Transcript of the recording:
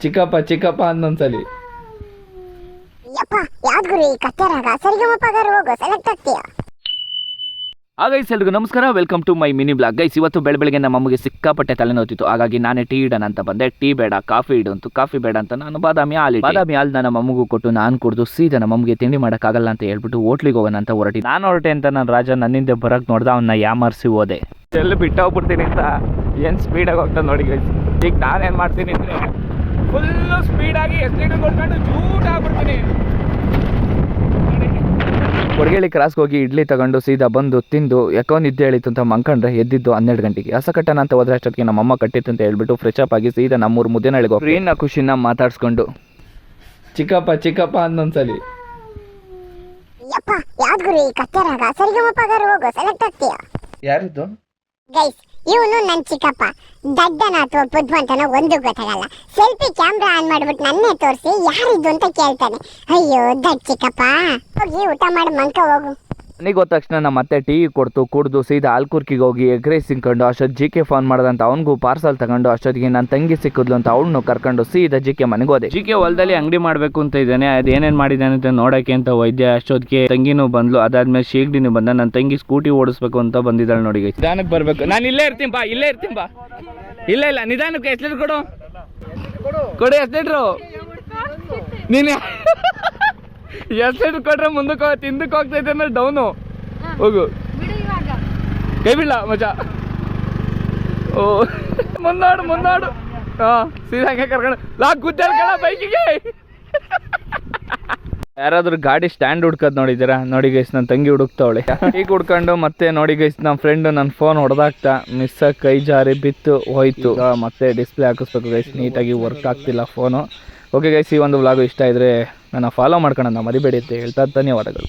ಚಿಕ್ಕಪ್ಪ ಚಿಕ್ಕಪ್ಪ ಅನ್ನೊಂದ್ಸಲಿ. ಯಪ್ಪ ಯಾವ್ದು ಗುರು ಈ ಕತ್ತೆ ರಾಗ? ಸರಿಗಮಪಗಾರ ಹೋಗೋ, ಸೆಲೆಕ್ಟ್ ಆಗ್ತೀಯಾ? ಗೈಸ್ ಎಲ್ರಿಗೂ ನಮಸ್ಕಾರ, welcome to my mini blog. Guys ಇವತ್ತು ಬೆಳಗ್ಗೆ ನಮ್ಮ ಅಮ್ಮಗೆ ಸಿಕ್ಕಾಪಟ್ಟೆ ತಲೆನೋತಿತ್ತು. ಹಾಗಾಗಿ ನಾನೇ ಟೀ ಇಡೋಣ ಅಂತ ಬಂದೆ. ಟೀ ಬೇಡ ಕಾಫಿ ಇಡು ಅಂತು. ಕಾಫಿ ಬೇಡ ಅಂತ ನಾನು ಬಾದಾಮಿ ಹಾಲು ನಮ್ಮ ಅಮ್ಮಗೂ ಕೊಟ್ಟು ನಾನು ಕುಡಿದು ಸೀದಾ ನಮ್ಮ ಅಮ್ಮಗೆ ತಿಂಡಿ ಮಾಡೋಕ್ಕಾಗಲ್ಲ ಅಂತ ಹೇಳ್ಬಿಟ್ಟು ಹೋಟ್ಲಿಗೆ ಹೋಗೋಣ ಅಂತ ಹೊರಟಿ. ನಾನು ಹೊರಟೆ ಅಂತ ನಾನು ರಾಜ ನನ್ನಿಂದ ಬರೋಕ್ಕೆ ನೋಡ್ದೆ, ಅವನ್ನ ಯಾಮರ್ಸಿ ಹೋದೆ. ಎಲ್ಲಿ ಬಿಟ್ಟು ಹೋಗ್ಬಿಡ್ತೀನಿ ಅಂತ ಏನು ಸ್ಪೀಡಾಗಿ ಹೋಗ್ತಾ ನೋಡಿ ಗೈಸ್. ಈಗ ನಾನೇನು ಮಾಡ್ತೀನಿ ಅಂದರೆ ಫುಲ್ಲು ಸ್ಪೀಡಾಗಿ ಎಸ್ಟೇಟ್ ಕೊಟ್ಕೊಂಡು ಜೂಟ್ ಆಗ್ಬಿಡ್ತೀನಿ. ಕೊಡಗೇಳಿ ಕ್ರಾಸ್ಗೆ ಹೋಗಿ ಇಡ್ಲಿ ತಗೊಂಡು ಸೀದಾ ಬಂದು ತಿಂದು ಯಾಕೋ ನಿದ್ದೆ ಹೇಳಿತ್ತು ಅಂತ ಮಂಕೊಂಡ್ರೆ ಎದ್ದಿದ್ದು 12 ಗಂಟೆಗೆ. ಹಸ ಕಟ್ಟಣ ಅಂತ ಹೋದ್ರೆ ಅಷ್ಟೊತ್ತಿಗೆ ನಮ್ಮಮ್ಮ ಕಟ್ಟಿತ್ತು ಅಂತ ಹೇಳ್ಬಿಟ್ಟು ಫ್ರೆಶ್ ಅಪ್ ಆಗಿ ಸೀದಾ ನಮ್ಮೂರು ಮುದ್ದೇನಹಳ್ಳಿಗೆ ಹೋಗಿ ಫ್ರೀನ ಖುಷಿನ ಮಾತಾಡ್ಸ್ಕೊಂಡು ಚಿಕ್ಕಪ್ಪ ಚಿಕ್ಕಪ್ಪ ಅನ್ನೊಂದ್ಸಲಿ. ಯಪ್ಪ ಯಾವ್ದು ಗುರು ಈ ಕತ್ತೆ ರಾಗ? ಸರಿಗಮಪಗಾರ ಹೋಗೋ, ಸೆಲೆಕ್ಟ್ ಆಗ್ತೀಯಾ? ಯಾರಿದ್ದು? ಗೈಸ್ ಇವನು ನನ್ ಚಿಕ್ಕಪ್ಪ. ದಡ್ಡನ ಅಥವಾ ಬುದ್ಧಿವಂತನೋ ಒಂದು ಗೊತ್ತಾಗಲ್ಲ. ಸೆಲ್ಫಿ ಕ್ಯಾಮ್ರಾ ಆನ್ ಮಾಡ್ಬಿಟ್ಟು ನನ್ನೇ ತೋರಿಸಿ ಯಾರಿದ್ದು ಅಂತ ಕೇಳ್ತಾನೆ. ಅಯ್ಯೋ ದಡ್ ಚಿಕ್ಕಪ್ಪ, ಹೋಗಿ ಊಟ ಮಾಡಿ ಮಂಕ ಹೋಗು. ನನಗೆ ಹೋದ ತಕ್ಷಣ ನಮ್ಮ ಮತ್ತೆ ಟೀ ಕೊಡ್ತು, ಕುಡ್ದು ಸೀದಾ ಆಲ್ಕೂರ್ಕಿಗೆ ಹೋಗಿ ಎಗ್ ರೈಸ್ ತಿನ್ಕೊಂಡು ಅಷ್ಟೊತ್ತು ಜಿಕೆ ಫೋನ್ ಮಾಡ್ದಂತ ಅವನಿಗೂ ಪಾರ್ಸಲ್ ತಗೊಂಡು ಅಷ್ಟೊತ್ತಿಗೆ ನನ್ನ ತಂಗಿ ಸಿಕ್ಕಿದ್ಲು ಅಂತ ಅವಳನ್ನು ಕರ್ಕೊಂಡು ಸೀದಾ ಜಿಕೆ ಮನೆಗೆ ಹೋದೆ. ಜಿಕೆ ಹೊಲದಲ್ಲಿ ಅಂಗಡಿ ಮಾಡಬೇಕು ಅಂತ ಇದ್ದಾನೆ. ಅದೇನೇನು ಮಾಡಿದ್ದಾನೆ ಅಂತ ನೋಡೋಕ್ಕೆ ಅಂತ ವೈದ್ಯ. ಅಷ್ಟೊತ್ತಿಗೆ ತಂಗಿನೂ ಬಂದ್ಲು. ಅದಾದ್ಮೇಲೆ ಶೀಘ್ರನೂ ಬಂದ. ನನ್ನ ತಂಗಿ ಸ್ಕೂಟಿ ಓಡಿಸ್ಬೇಕು ಅಂತ ಬಂದಿದ್ದಾಳೆ ನೋಡಿ. ನಿಧಾನಕ್ಕೆ ಬರಬೇಕು. ನಾನು ಇಲ್ಲೇ ಇರ್ತೀನಿ ಬಾ, ಇಲ್ಲೇ ಇರ್ತೀನಿ ಬಾ. ಇಲ್ಲ ನಿಧಾನಕ್ಕೆ ಎಸ್ಲೇಟ್ರ್ ಕೊಡು ಕೊಡು ಎಸ್ಲೇಟ್ರು. ನೀನು ಎಸ್ಲೇಟ್ರ್ ಕೊಟ್ರೆ ಮುಂದಕ್ಕೆ ಹಿಂದಕ್ಕೆ ಹೋಗ್ತೈತೆ ಅಂದ್ರೆ ಡೌನು ಹೋಗು. ಕೈ ಬಿಡ್ಲ ಮಜಾ. ಓ ಮುಂದಾಡು ಹಾಂ ಸೀದಾ ಕರ್ಕೊಂಡು ಗುದ್ದಾಡ್ಕಳ ಬೈಕಿಗೆ. ಯಾರಾದ್ರೂ ಗಾಡಿ ಸ್ಟ್ಯಾಂಡ್ ಹುಡ್ಕೋದು ನೋಡಿದ್ದೀರಾ? ನೋಡಿ ಗೈಸ್ ನನ್ನ ತಂಗಿ ಹುಡುಕ್ತಾವಳೆ. ಈಗ ಹುಡ್ಕೊಂಡು ಮತ್ತೆ ನೋಡಿ ಗೈಸ್ ನಮ್ಮ ಫ್ರೆಂಡ್ ನನ್ನ ಫೋನ್ ಹೊಡೆದಾಗ್ತಾ ಮಿಸ್ ಕೈ ಜಾರಿ ಬಿತ್ತು ಹೋಯ್ತು. ಮತ್ತೆ ಡಿಸ್ಪ್ಲೇ ಹಾಕಿಸ್ಬೇಕು ಗೈಸ್, ನೀಟಾಗಿ ವರ್ಕ್ ಆಗ್ತಿಲ್ಲ ಫೋನು. ಓಕೆ ಗೈಸ್, ಈ ಒಂದು ವ್ಲಾಗು ಇಷ್ಟ ಇದ್ದರೆ ನನ್ನ ಫಾಲೋ ಮಾಡ್ಕೊಳ್ಳೋಣ ಮರಿಬೇಡಿ ಅಂತ ಹೇಳ್ತಾ ಧನ್ಯವಾದಗಳು.